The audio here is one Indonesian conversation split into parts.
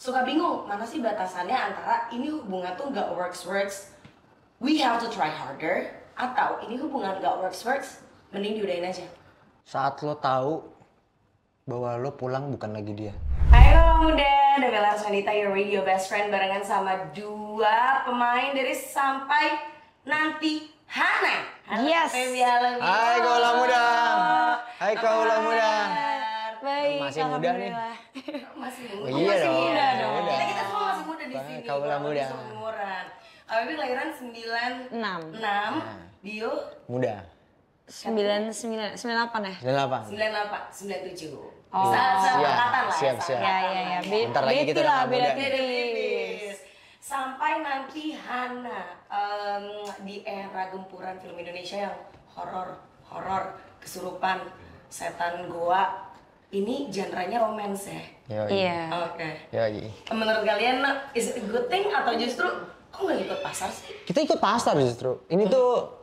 suka bingung mana sih batasannya antara ini hubungan tuh nggak works, we have to try harder, atau ini hubungan nggak works, mending diudahin aja. Saat lo tahu bahwa lo pulang bukan lagi dia. Hai kaula muda, Bella Arswanita, your radio best friend, barengan sama dua pemain dari Sampai Nanti Hana. Yes. Hai kaula muda. Hai kaula muda. Baik, Masih muda nih. Masih muda. Oh, iya dong. muda dong. Kita semua masih muda di sini. Kaula muda. Seumuran. Abi kelahiran 96. Bio Muda. 98 ya? 98. 97. Oh. Seangkatan lah. Siap. Ya. Bentar lagi kita udah beda muda. tipis. Sampai Nanti Hana, di era gempuran film Indonesia yang horor, kesurupan, setan goa, ini genre-nya romance ya? Iya. Oke. Yoi. Menurut kalian, is it a good thing atau justru kok nggak ikut pasar sih? Kita ikut pasar justru. Ini tuh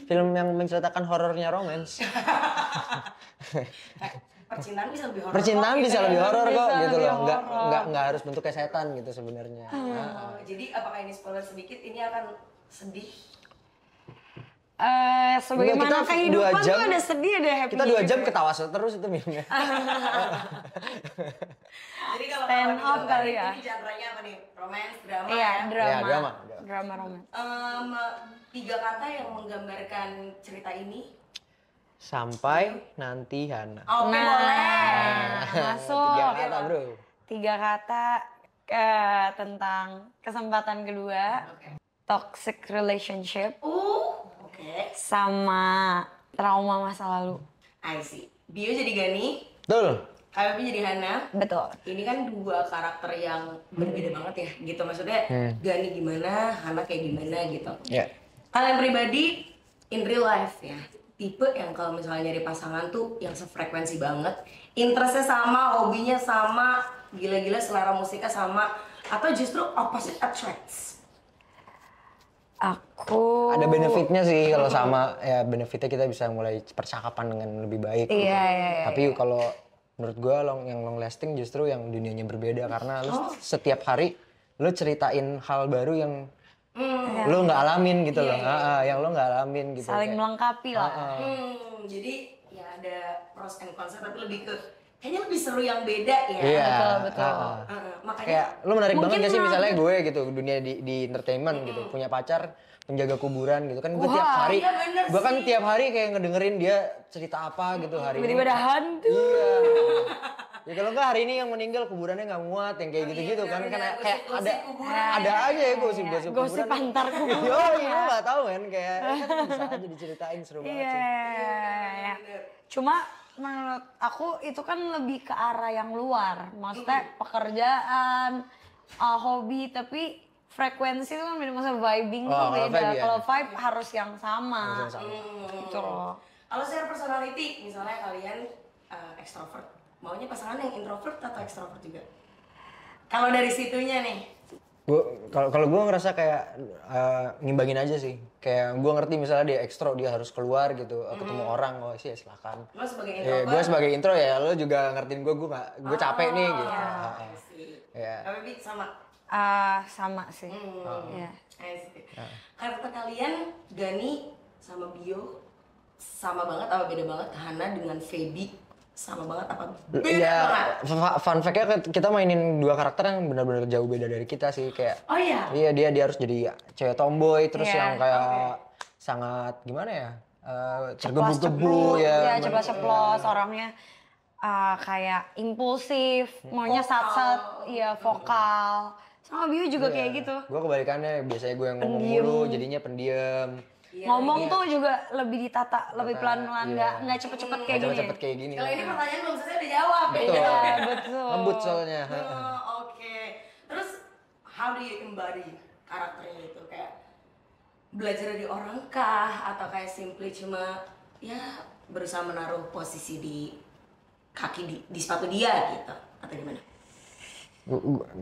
film yang menceritakan horornya romance. Percintaan bisa lebih horor. Percintaan kok, bisa gitu lebih ya. horor kok Bisa gitu lebih loh. horor. Nggak harus bentuknya setan gitu sebenarnya. Jadi apakah ini spoiler sedikit? Ini akan sedih. Sebagaimana Kita kehidupan 2 jam, tuh ada sedih, ada happy. Kita 2 jam ketawa terus itu filmnya. Jadi kalau Stand kalau up di kali ya. Ini genre-nya apa nih? Romance, drama Iya, ya? drama. Ya, drama. Drama romance. 3 kata yang menggambarkan cerita ini. Sampai Nanti Hana. Oke, boleh. Masuk. 3 kata bro. 3 kata tentang kesempatan kedua, toxic relationship, Oke. sama trauma masa lalu. I see. Bio jadi Gani, Betul. Kak jadi Hana. Betul. Ini kan 2 karakter yang berbeda banget ya, gitu. Maksudnya Gani gimana, Hana kayak gimana gitu. Ya. Kalian pribadi in real life ya, tipe yang kalau misalnya nyari pasangan tuh yang sefrekuensi banget, interestnya sama, hobinya sama, gila-gila selera musiknya sama, atau justru opposite attracts? Aku Ada benefitnya sih kalau sama, ya benefitnya kita bisa mulai percakapan dengan lebih baik. Iya. Tapi kalau menurut gue yang long lasting justru yang dunianya berbeda karena lu setiap hari lu ceritain hal baru yang lu nggak alamin gitu loh. Yang lu nggak alamin gitu. saling Kayak- melengkapi lah. Jadi ya ada pros and cons tapi lebih ke kayaknya lebih seru yang beda ya. Iya. Betul. Makanya Kayak lu menarik banget Mungkin gak sih misalnya gue gitu dunia di entertainment gitu punya pacar penjaga kuburan gitu kan gue tiap hari iya bener gue kan sih. tiap hari kayak ngedengerin dia cerita apa gitu hari ini. Tiba-tiba ada hantu. Iya. Ya kalau nggak hari ini yang meninggal kuburannya nggak muat yang kayak gitu-gitu kan kayak ada aja ya gosip-gosip Gosip antar kuburan. Yo, lu nggak tahu kan kayak kan bisa aja diceritain seru banget sih. Iya. Cuma menurut aku itu kan lebih ke arah yang luar. Maksudnya pekerjaan, hobi, tapi frekuensi itu kan beda. Maksudnya vibing tuh kalau beda. vibe ya. Kalau vibe harus yang sama. Harus yang sama. Gitu loh. kalau secara personality, misalnya kalian extrovert, maunya pasangan yang introvert atau extrovert juga? Kalau dari situnya nih, Kalau gue ngerasa kayak ngimbangin aja sih. Kayak gue ngerti misalnya dia ekstro dia harus keluar gitu ketemu orang oh sih ya silakan. lo sebagai Ya, introvert, gue sebagai intro ya lo juga ngertiin gue capek nih gitu. Ya. Tapi sama. Sama sih. Iya. I see. Karakter kalian Gani sama Bio sama banget apa beda banget? Hana dengan Feby sama banget apa beda Ya, banget? fun fact-nya kita mainin 2 karakter yang benar-benar jauh beda dari kita sih kayak. Oh iya. Iya dia harus jadi cewek tomboy terus Iya, yang kayak sangat gimana ya tergebu-gebu ya. Coba ceplos orangnya kayak impulsif, maunya sat-sat, iya vokal. Sama Bio juga kayak gitu. Gue kebalikannya biasanya gue yang ngomong mulu jadinya pendiam. Ngomong tuh juga lebih ditata, lebih pelan-pelan, nggak cepet-cepet kayak gini. Cepet-cepet kayak gini. Kalau ini pertanyaan belum selesai udah jawab Betul. ya. Betul. Ngebut soalnya. Oke. Terus how do you embody karakternya itu kayak belajar dari orang kah atau kayak simply cuma ya berusaha menaruh posisi di kaki di sepatu dia gitu atau gimana?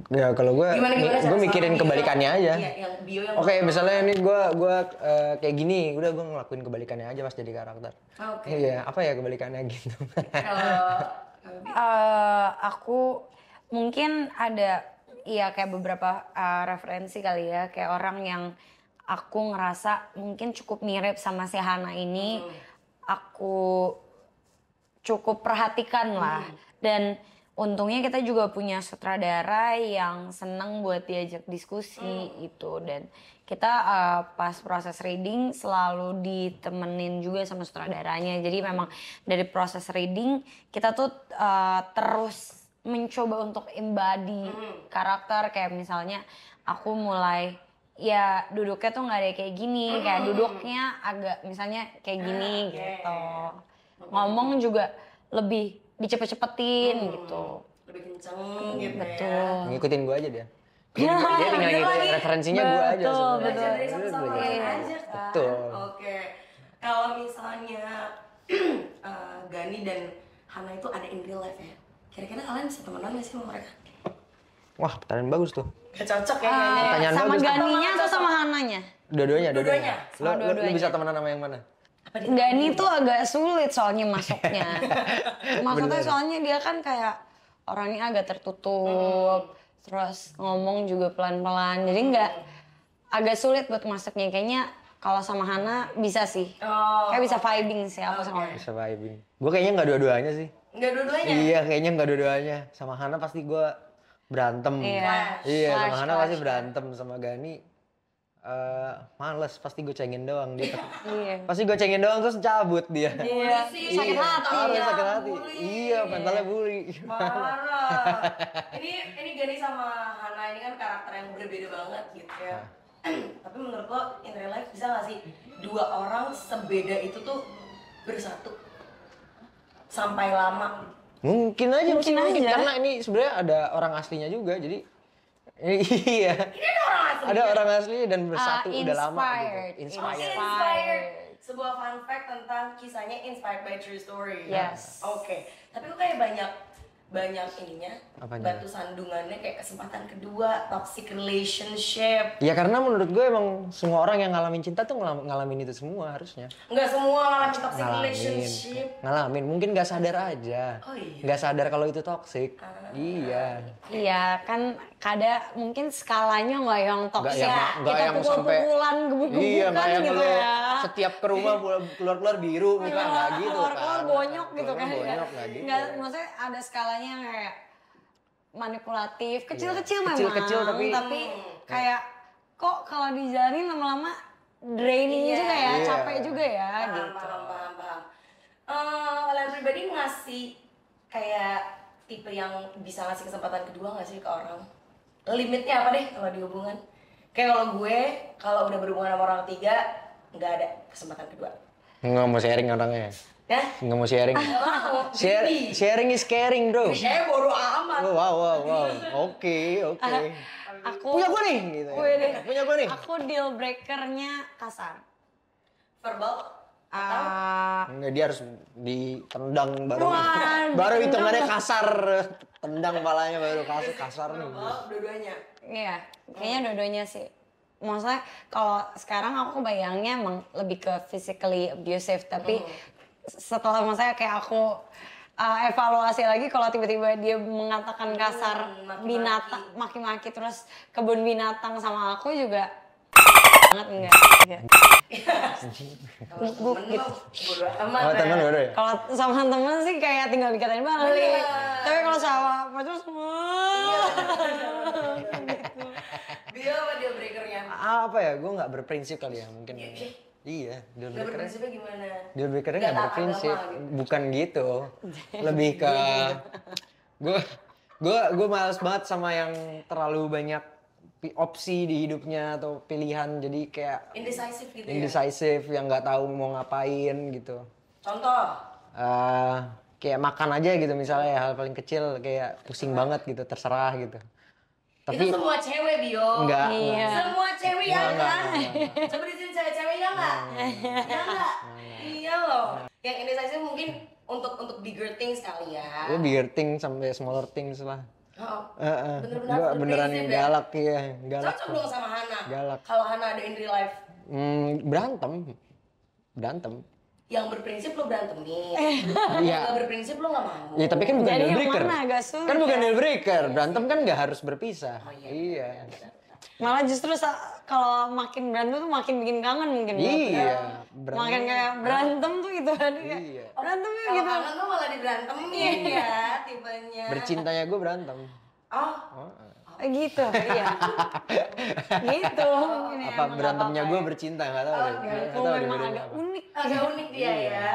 Ya kalau gue Gimana mikirin cara kebalikannya aja. Iya, yang Bio yang Oke, misalnya ini gue kayak gini, udah gue ngelakuin kebalikannya aja pas jadi karakter. Oke. Iya, apa ya kebalikannya gitu. Kalau Aku mungkin ada ya kayak beberapa referensi kali ya, kayak orang yang aku ngerasa mungkin cukup mirip sama si Hana ini, aku cukup perhatikan lah. Dan untungnya kita juga punya sutradara yang seneng buat diajak diskusi gitu. Dan kita pas proses reading selalu ditemenin juga sama sutradaranya. Jadi memang dari proses reading kita tuh terus mencoba untuk embody karakter. Kayak misalnya aku mulai ya duduknya tuh nggak ada kayak gini, kayak duduknya agak misalnya kayak gini gitu. Ngomong juga lebih dicepet-cepetin gitu. Lebih kenceng gitu ya. Betul. Ngikutin gue aja dia. Dia tinggal ngikutin referensinya gue aja Betul, sebenarnya. Belajar dari sama-sama Belajar. lain aja kan. Betul. Oke. Kalau misalnya Gani dan Hana itu ada in real life ya. Kira-kira kalian bisa temenan gak sih sama mereka? Wah, pertanyaan bagus tuh. Gak cocok ya kayaknya. Pertanyaan Sama bagus. Ganinya atau sama Hananya? Dua-duanya. Dua-duanya. Lu bisa temenan sama yang mana? Gani tuh agak sulit soalnya masuknya. Maksudnya soalnya dia kan kayak orangnya agak tertutup, terus ngomong juga pelan-pelan, jadi nggak agak sulit buat masuknya. Kayaknya kalau sama Hana bisa sih, kayak bisa vibing sih aku sama dia. Bisa vibing. Gue kayaknya nggak dua-duanya sih. Nggak dua-duanya? Iya, kayaknya nggak dua-duanya. Sama Hana pasti gue berantem. Iya. Iya, sama Clash, Hana pasti clash. berantem. Sama Gani males, pasti gue cengin doang dia. Iya. Pasti gue cengin doang terus cabut dia. Iya. Sih, Sakit hati. Harus ya, sakit hati. bully. Iya, mentalnya bully. Parah. Ini Gani sama Hana ini kan karakter yang berbeda banget gitu ya. Tapi menurut lo in real life bisa gak sih dua orang sebeda itu tuh bersatu sampai lama? Mungkin aja, Mungkin mungkin aja. karena ini sebenarnya ada orang aslinya juga, jadi iya. Ini ada orang asli. Ada orang asli dan bersatu udah lama Inspired. gitu. Inspired. Inspired. Sebuah fun fact tentang kisahnya inspired by true story. Yes. Oke. Tapi kok kayak banyak ininya, Apanya? batu sandungannya kayak kesempatan kedua, toxic relationship. Ya karena menurut gue emang semua orang yang ngalamin cinta tuh ngalamin itu semua harusnya. Nggak semua ngalamin toxic relationship. Ngalamin, mungkin gak sadar aja. Oh iya. Gak sadar kalau itu toxic. Iya. Iya kan mungkin skalanya nggak yang toksik nggak kita yang sampai pukul-pukulan gebuk-gebukan iya, nggak yang gitu lo ya. setiap ke rumah keluar-keluar biru muka nggak gitu Keluar-keluar kan. bonyok gitu kan Keluar ya. bonyok nggak gitu. Nggak, maksudnya ada skalanya yang kayak manipulatif, kecil-kecil memang. Kecil-kecil tapi kayak kok kalau dijalanin lama-lama draining Iya. juga ya, Iya. capek juga ya Paham, gitu. paham. Kalian pribadi ngasih kayak tipe yang bisa ngasih kesempatan kedua nggak sih ke orang? Limitnya apa deh kalau di hubungan? Kayak kalau gue, kalau udah berhubungan sama orang ketiga, nggak ada kesempatan kedua. Nggak mau sharing orangnya. Ya? Nggak mau sharing. Nggak mau. Sharing is caring bro. Saya bodo amat. Oh, wow. Oke. Aku Punya gue nih. Gitu ya. Wih, deh. Punya gue nih. Aku deal breakernya kasar. Verbal? Nggak, dia harus ditendang baru. Wah, baru ditendang. hitungannya kasar. Tendang palanya baru kasar nih. Verbal, dua-duanya. Iya, kayaknya dua-duanya sih. Maksudnya kalau sekarang aku bayangnya emang lebih ke physically abusive, tapi setelah maksudnya kayak aku evaluasi lagi kalau tiba-tiba dia mengatakan kasar maki-maki. binatang, maki-maki terus kebun binatang sama aku juga banget enggak. Kalau temen lo bodo amat. Oh, temen baru ya? Kalau sama temen sih kayak tinggal dikatain balik. Bener. Tapi kalau sama pacar semua. Dia apa deal breakernya? Apa ya? Gue nggak berprinsip kali ya mungkin. Iya, deal Nggak breaker. berprinsipnya gimana? Deal breakernya Nggak nggak taat berprinsip, agama gitu. bukan gitu. Lebih ke gue males banget sama yang terlalu banyak opsi di hidupnya atau pilihan, jadi kayak Indecisive gitu ya? indecisive yang nggak tahu mau ngapain gitu. Contoh? Kayak makan aja gitu misalnya ya, hal paling kecil kayak pusing banget gitu, terserah gitu. Tapi itu semua cewek, Bio. enggak. Iya. Semua cewek ya Enggak, kan? enggak. Coba di sini cewek-cewek ya nggak? Iya nggak? Iya loh. Yang indecisive mungkin untuk bigger things kali ya. Ya bigger thing sampai smaller things lah. Oh, Gue beneran berprinsip ya? galak ya, galak. Cocok dong sama Hana. Galak. Kalau Hana ada in real life. Berantem. yang berprinsip lo berantemin, Iya. yang berprinsip lo nggak mau. Ya tapi kan bukan Jadi deal yang breaker. mana agak sulit Kan bukan ya? deal breaker. Berantem kan nggak harus berpisah. Oh, Iya. Malah justru kalau makin berantem tuh makin bikin kangen mungkin. Iya. Makin kayak berantem tuh gitu kan. Kayak, Iya. berantem ya Kalau gitu. kangen tuh malah diberantemin ya tipenya. Bercintanya gue berantem. Oh, Gitu, iya. Gitu. Ini Apa emang berantemnya nggak gue apa-apa bercinta nggak tahu deh. ya. Nggak Oh, tahu deh memang bedanya agak apa. unik. agak unik dia ya.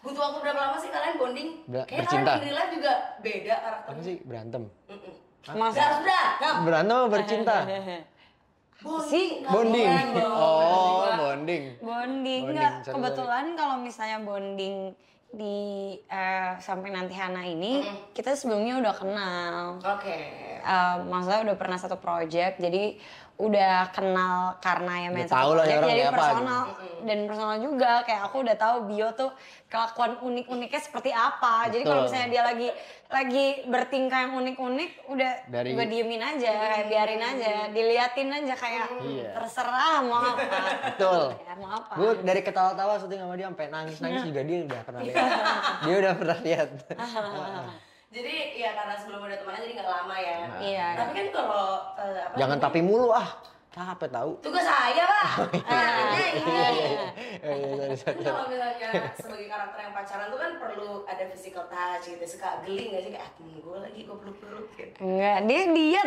Butuh waktu berapa lama sih kalian bonding? Kayaknya Bercinta. kalian di real life juga beda Apa karakternya. sih berantem? Gak Masa harus berantem. Berantem apa bercinta? sih Bonding. boleh. Oh, bonding. bonding Bonding, nggak? sorry, Kebetulan kalau misalnya bonding di sampai nanti Hana ini kita sebelumnya udah kenal. Oke. Maksudnya udah pernah satu project, jadi udah kenal karena ya main Udah satu tahu lah ya project, orang jadi kayak apa personal dan personal juga kayak aku udah tahu Bio tuh kelakuan unik-uniknya seperti apa. Jadi kalau Betul. misalnya dia lagi bertingkah yang unik-unik, udah Dari- gue diemin aja, kayak biarin aja, diliatin aja kayak Iya. terserah mau apa. Betul. Ya, mau apa. Gue dari ketawa-tawa syuting sama dia sampai nangis-nangis juga dia udah pernah lihat. Dia udah pernah lihat. Jadi ya karena sebelum udah temenan jadi nggak lama ya. Iya. Tapi kan kalau apa Jangan namanya? tapi mulu ah. Capek tahu. Tugas saya pak. Nah, ini. Sorry. Kan kalau misalnya sebagai karakter yang pacaran tuh kan perlu ada physical touch gitu. Suka geli nggak sih kayak temen gue lagi gue peluk-peluk gitu. Enggak, dia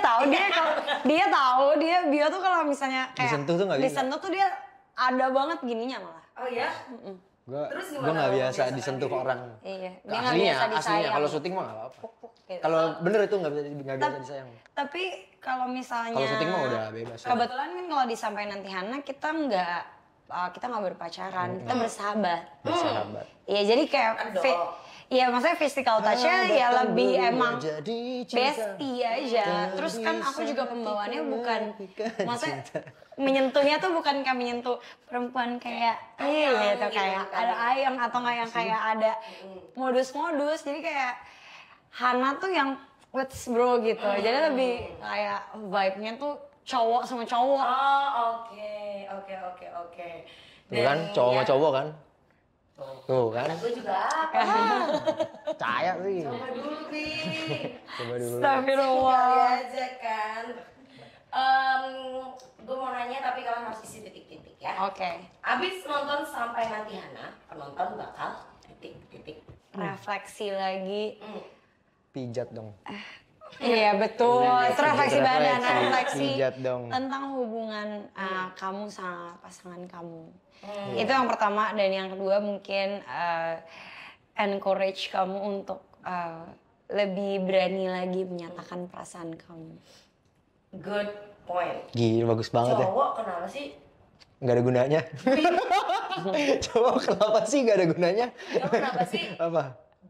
tahu dia Bio tuh kalau misalnya kayak Disentuh tuh nggak bisa. disentuh tuh dia ada banget gininya malah. Oh ya? Gue Terus gue gimana nggak lo biasa membiasakan disentuh diri? orang. Iya, dia nggak Aslinya, biasa aslinya disayang. kalau syuting mah nggak apa-apa. Gitu. Kalau bener itu nggak biasa disayang. Tapi kalau misalnya Kalau syuting mah udah bebas lah. Kebetulan kan kalau di Sampai Nanti Hana kita nggak berpacaran, kita bersahabat. Bersahabat. Iya, jadi kayak Aduh. iya maksudnya physical touch-nya ya Datang lebih dulu emang jadi cinta. bestie aja. Terus kan aku juga pembawaannya bukan, maksudnya menyentuhnya tuh bukan kayak menyentuh perempuan kayak gitu kayak ada ayang atau nggak yang kayak ada modus-modus. Jadi kayak Hana tuh yang let's bro gitu. Jadi lebih kayak vibe-nya tuh cowok sama cowok. Oh oke. Tuh kan cowok sama cowok kan. Tuh kan. Gue juga apa? Percaya sih. Coba dulu Bi. Coba dulu. Astagfirullah. Kali aja kan. Gue mau nanya tapi kalian harus isi titik-titik ya. Oke. Abis nonton Sampai Nanti Hana, penonton bakal titik-titik. Refleksi lagi. Pijat dong. Iya betul. Itu refleksi badan, refleksi Pijat dong. tentang hubungan kamu sama pasangan kamu. Itu yang pertama, dan yang kedua mungkin encourage kamu untuk lebih berani lagi menyatakan perasaan kamu. Good point. Gila bagus banget ya. Cowok kenapa sih? Nggak ada gunanya. Cowok kenapa sih nggak ada gunanya? Cowok kenapa sih Apa?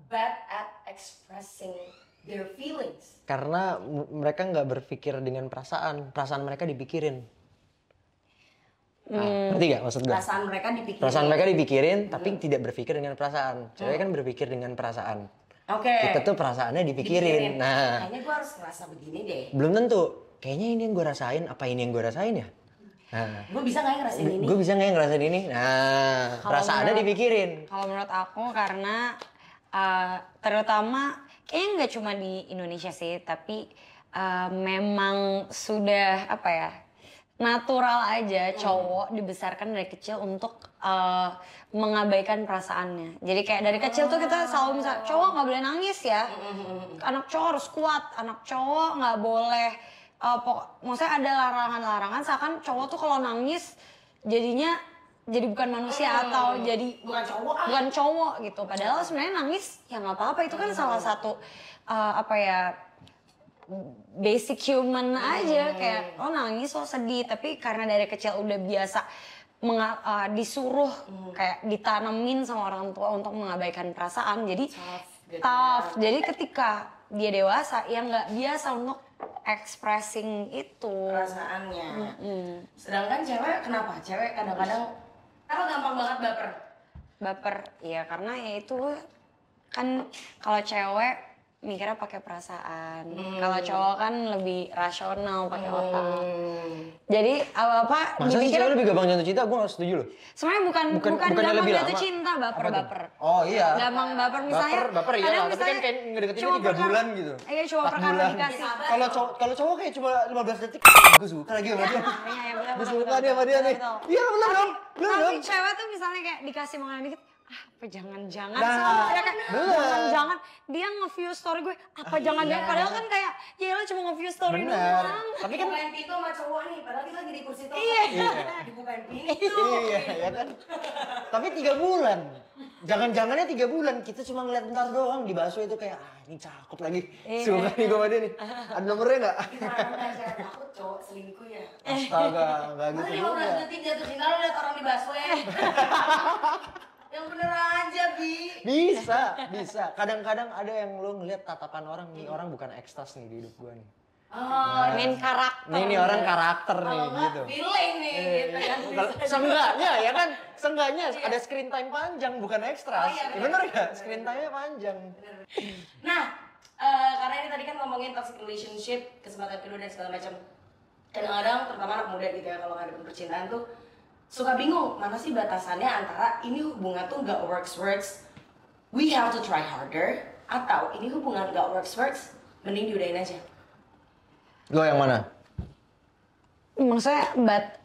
bad at expressing their feelings? Karena mereka nggak berpikir dengan perasaan. Perasaan mereka dipikirin. Ngerti gak maksud gue? Perasaan mereka dipikirin. Perasaan mereka dipikirin, tapi tidak berpikir dengan perasaan. Cewek kan berpikir dengan perasaan. Oke. Kita tuh perasaannya dipikirin. Nah, Kayaknya gue harus ngerasa begini deh. belum tentu. Kayaknya ini yang gue rasain, apa ini yang gue rasain ya? Nah, Gue bisa nggak ya ngerasain ini? gue bisa nggak ya ngerasain ini? Nah, Kalau perasaannya menurut- dipikirin. Kalau menurut aku karena terutama kayaknya nggak cuma di Indonesia sih, tapi memang sudah apa ya, natural aja cowok dibesarkan dari kecil untuk mengabaikan perasaannya. Jadi kayak dari kecil tuh kita selalu misal cowok nggak boleh nangis ya, anak cowok harus kuat, anak cowok nggak boleh maksudnya ada larangan-larangan. Seakan cowok tuh kalau nangis jadinya jadi bukan manusia atau jadi bukan cowok gitu. Padahal sebenarnya nangis ya nggak apa-apa, itu kan salah satu apa ya, basic human aja. Kayak lo nangis, lo sedih, tapi karena dari kecil udah biasa disuruh kayak ditanemin sama orang tua untuk mengabaikan perasaan, jadi tough. Jadi ketika dia dewasa ya nggak biasa untuk expressing itu Perasaannya. Sedangkan cewek kenapa? Cewek kadang-kadang apa gampang banget baper. baper ya, karena ya itu kan kalau cewek mikirnya pakai perasaan. Kalau cowok kan lebih rasional pakai otak. Jadi apa-apa Masa sih dipikir cewek lebih gampang jatuh cinta? Gue gak setuju loh. sebenarnya bukan bukannya gampang lebih jatuh lama. cinta, baper. Oh iya. Gampang baper misalnya. Baper iya kadang lah, tapi kan misalnya kayak ngedeketinnya cuma 3 bulan gitu. Iya, cuma 4 perkara bulan. dikasih. Kalau cowok kayak cuma 15 detik, gue suka lagi sama dia. Iya, benar. Gue suka dia sama dia nih. Iya bener dong. Bener Tapi dong. cewek tuh misalnya kayak dikasih makanan dikit, apa jangan-jangan Nah, soalnya kayak bener. jangan-jangan dia nge-view story gue, apa jangan-jangan padahal kan kayak ya lo cuma nge-view story Bener. doang. Tapi kan Dibukain pintu sama cowok nih, padahal kita lagi di kursi toilet. Iya. Dibukain pintu. iya ya kan. Tapi 3 bulan. Jangan-jangannya 3 bulan kita cuma ngeliat bentar doang di bakso itu kayak ini cakep lagi. Suka nih gue sama dia nih. Ada nomornya enggak? Karena saya takut cowok selingkuh ya. Astaga, enggak Masa gitu 15 juga. detik jatuh cinta lo liat orang di busway. Yang bener aja, Bi. Bisa. Kadang-kadang ada yang lo ngeliat tatapan orang nih, orang bukan ekstras nih di hidup gue nih. Oh, main karakter. Nih orang karakter nih Kalau gitu. nggak feeling nih gitu kan. Seenggaknya ya kan, seenggaknya ada screen time panjang bukan ekstras. Oh, iya, bener. Bener nggak? Screen time-nya panjang. Nah, karena ini tadi kan ngomongin toxic relationship, kesempatan kedua dan segala macam. Kadang-kadang terutama anak muda gitu ya kalau ngadepin percintaan tuh suka bingung mana sih batasannya antara ini hubungan tuh nggak works, we have to try harder, atau ini hubungan nggak works, mending diudahin aja. Lo yang mana? Maksudnya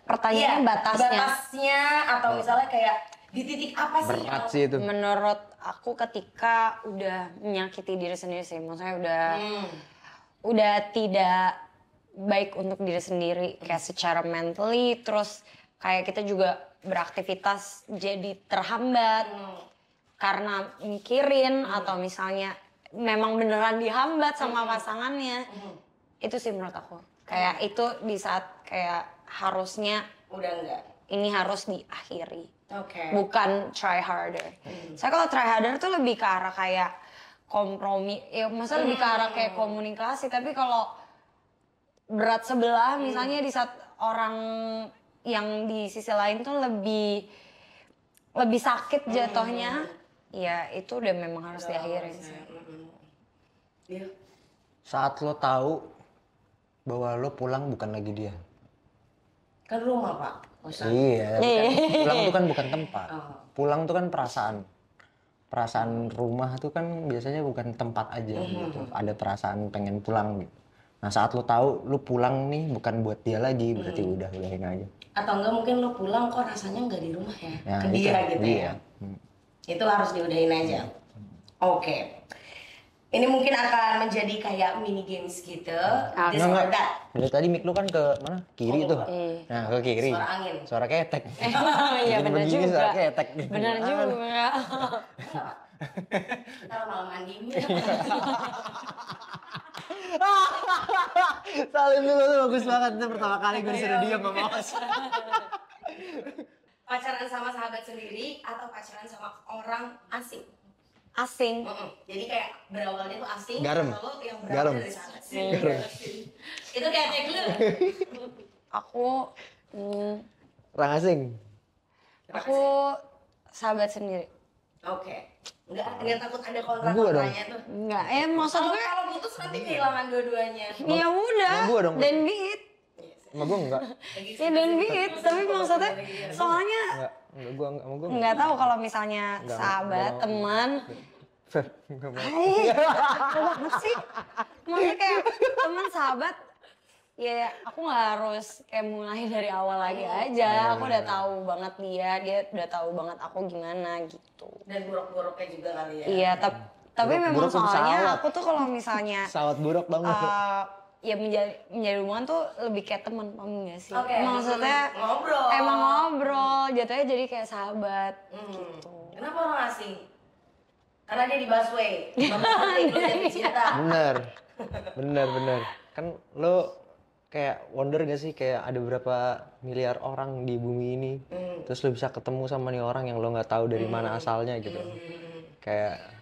pertanyaannya batasnya. atau misalnya kayak di titik apa sih? Berat sih itu. Menurut aku ketika udah menyakiti diri sendiri sih, maksudnya udah tidak baik untuk diri sendiri kayak secara mentally, terus kayak kita juga beraktivitas jadi terhambat karena mikirin atau misalnya memang beneran dihambat sama pasangannya. Itu sih menurut aku. Kayak itu di saat kayak harusnya Udah enggak. ini harus diakhiri. Oke. Bukan try harder. Saya kalau try harder tuh lebih ke arah kayak kompromi. Ya maksudnya lebih ke arah kayak komunikasi. Tapi kalau berat sebelah misalnya di saat orang yang di sisi lain tuh lebih sakit jatuhnya. Ya itu udah memang harus diakhirin sih. Iya. Saat lo tahu bahwa lo pulang bukan lagi dia. Kan rumah, Pak. Masa? Iya, tapi kan pulang itu kan bukan tempat. Oh. Pulang itu kan perasaan. Perasaan rumah itu kan biasanya bukan tempat aja gitu. Ada perasaan pengen pulang gitu. Nah saat lo tahu lo pulang nih bukan buat dia lagi, berarti udahin aja. Atau enggak mungkin lo pulang kok rasanya nggak di rumah ya, Ya, ke itu, dia gitu iya. ya. Itu harus diudahin aja. Oke. Ini mungkin akan menjadi kayak mini games gitu. This or that. Dari tadi mic lu kan ke mana? Kiri tuh. Nah, ke kiri. Suara angin. Suara ketek. Iya Bikin benar begini, juga. suara ketek. Benar juga. Kita malam mandi dulu. Salim dulu tuh bagus banget. Itu pertama kali gue disuruh diam sama Mas. Pacaran sama sahabat sendiri atau pacaran sama orang asing? Asing. Jadi kayak berawalnya tuh asing, Garam. lalu yang Garam. berawal dari sahabat sendiri. Itu kayak lu. Aku Orang asing. aku sahabat sendiri. Oke. Enggak takut ada kontrak Gua dong. kontranya tuh. Enggak, maksud Kalau gue kalau putus nanti kehilangan dua-duanya. ya udah. Sama gua dong. Dan beat. Sama gue enggak. Ya dan beat, tapi maksudnya soalnya Enggak gue enggak sama gue. nggak tahu kalau misalnya sahabat, teman. Enggak mau. Hai, apa banget sih? Maksudnya kayak teman sahabat, ya aku nggak harus kayak mulai dari awal lagi aja. Aku udah tahu banget dia udah tahu banget aku gimana gitu. Dan buruk-buruknya juga kali ya. Iya, tapi memang Buruk tuh soalnya pesawat. aku tuh kalau misalnya Pesawat buruk dong. ya menjadi hubungan tuh lebih kayak teman, paham nggak sih? Oke. Maksudnya Ngobrol. emang ngobrol, jatuhnya jadi kayak sahabat gitu. Kenapa orang asing? Karena dia di busway. Jatuh cinta. Bener. Kan lo kayak wonder gak sih kayak ada berapa miliar orang di bumi ini, terus lo bisa ketemu sama nih orang yang lo nggak tahu dari mana asalnya gitu. Kayak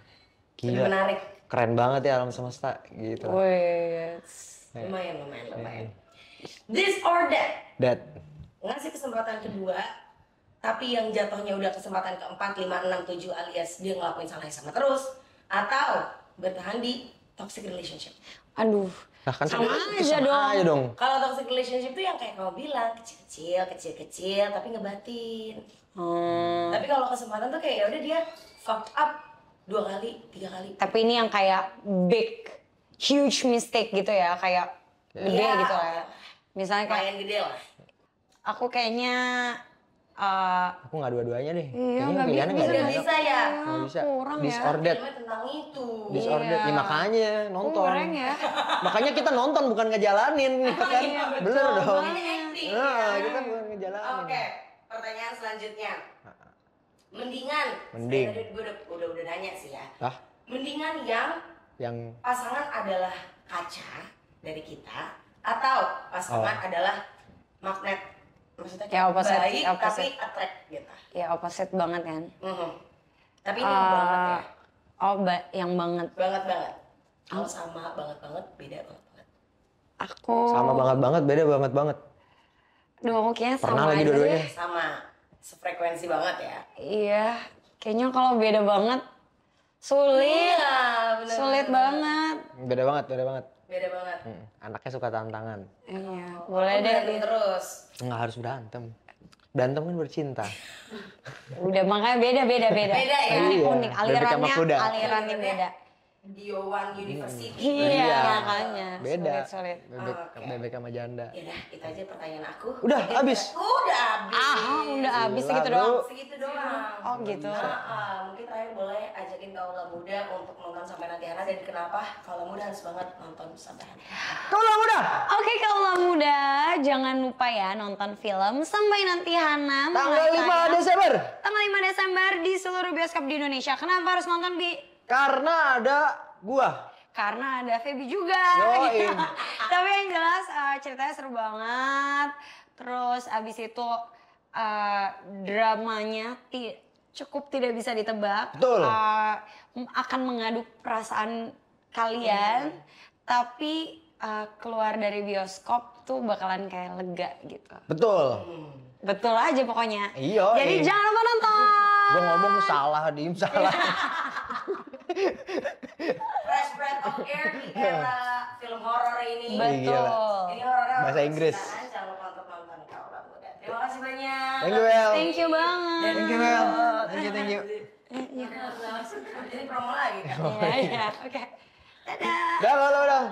gila. Menarik. Keren banget ya alam semesta gitu. Wih, Lumayan. This or that. That Ngasih kesempatan kedua, tapi yang jatuhnya udah kesempatan keempat, 5, 6, 7 alias dia ngelakuin salah yang sama terus. Atau bertahan di toxic relationship? Aduh, Nah, kan sama aja sama dong. aja dong. Kalau toxic relationship tuh yang kayak kamu bilang kecil-kecil tapi ngebatin. Tapi kalau kesempatan tuh kayak ya udah dia fuck up 2 kali, 3 kali. Tapi ini yang kayak big, huge mistake gitu ya, kayak gede Iya. gitu lah ya. Misalnya kayak Lumayan gede lah. aku kayaknya Aku nggak dua-duanya deh. Iya, Kayaknya nggak pilihannya bisa. nggak Nggak ada. bisa ya. Nggak bisa. kurang ya. Disordered. Filmnya tentang itu. Disordered. Ya, makanya nonton. kurang ya. Makanya kita nonton bukan ngejalanin ya kan. Iya, betul Bener dong. Ini acting. Nah, ya. kita bukan ngejalanin. Oke, pertanyaan selanjutnya. Mendingan. Mending. Tadi gue udah nanya sih ya. Ah, Mendingan yang yang pasangan adalah kaca dari kita atau pasangan adalah magnet. Maksudnya Ya, opposite, baik tapi opposite. attract gitu. Ya opposite banget kan. Mhm. Tapi ini banget ya. Oh, yang banget. Banget. Kalau sama banget, beda banget. Aku sama banget, beda banget. Duh, aku kayaknya Pernah sama lagi aja dua-duanya? deh. Sama sefrekuensi banget ya. Iya, kayaknya kalau beda banget sulit. Iya, bener. Sulit banget. Beda banget. Beda banget. Anaknya suka tantangan. Iya, boleh Aku deh. berantem terus. Nggak harus berantem. Berantem kan bercinta. Udah makanya beda. Beda ya? Unik, Iya, unik. bebek sama kuda. Alirannya beda. Dio One University. Iya, makanya. Beda. Sulit. Bebek sama janda. Yaudah, itu aja pertanyaan aku. Udah, Mungkin habis? Udah habis. Udah habis Gila, segitu bro. doang. Segitu doang. Oh, gitu. Mungkin terakhir boleh ajakin kaula muda untuk nonton Sampai Nanti Hana dan kenapa kaula muda harus banget nonton Sampai Nanti Hana. Kaulah muda. Oke, kaulah muda, jangan lupa ya nonton film Sampai Nanti Hana. Tanggal mulai 5 tayang Desember. Tanggal 5 Desember di seluruh bioskop di Indonesia. Kenapa harus nonton, Bi? Karena ada gua. Karena ada Feby juga. Yoi. Tapi yang jelas ceritanya seru banget. Terus abis itu dramanya cukup tidak bisa ditebak. Betul. Akan mengaduk perasaan kalian. Tapi keluar dari bioskop tuh bakalan kayak lega gitu. Betul. Betul aja pokoknya. Iya. Jadi jangan lupa nonton. Gua ngomong salah, diem salah. Fresh breath of air di era film horor ini. Betul. Ini horornya Bahasa horor Inggris. cintaan, jangan lupa untuk nonton kaula muda. Terima kasih banyak. Thank you, Bel. Thank you banget. Thank you, Bel. Thank you. Ini promo lagi kan? Iya, oke. Dadah. Dah, udah.